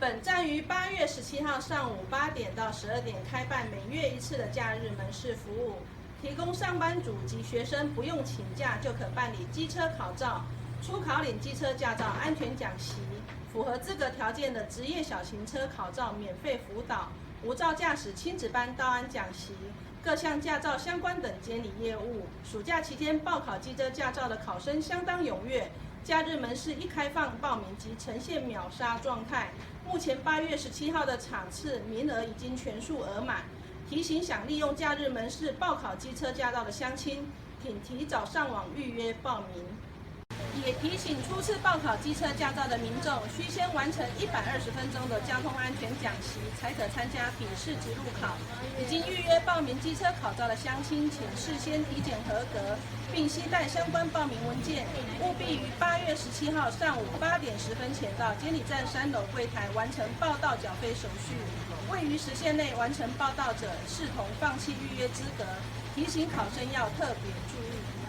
本站于8月17号上午8点到12点开办每月1次的假日门市服务，提供上班族及学生不用请假就可办理机车考照、初考领机车驾照安全讲习，符合资格条件的职业小型车考照免费辅导，无照驾驶亲子班道安讲习，各项驾照相关等监理业务。暑假期间报考机车驾照的考生相当踊跃，假日门市一开放报名即呈现秒杀状态。目前8月17号的场次名额已经全数额满，提醒想利用假日门市报考机车驾照的乡亲，请提早上网预约报名。也提醒初次报考机车驾照的民众，需先完成120分钟的交通安全讲习，才可参加笔试及路考。已经预约报名机车考照的乡亲，请事先体检合格，并携带相关报名文件，务必于8月17号上午8点10分前到监理站3楼柜台完成报到缴费手续。未于时限内完成报到者，视同放弃预约资格。提醒考生要特别注意。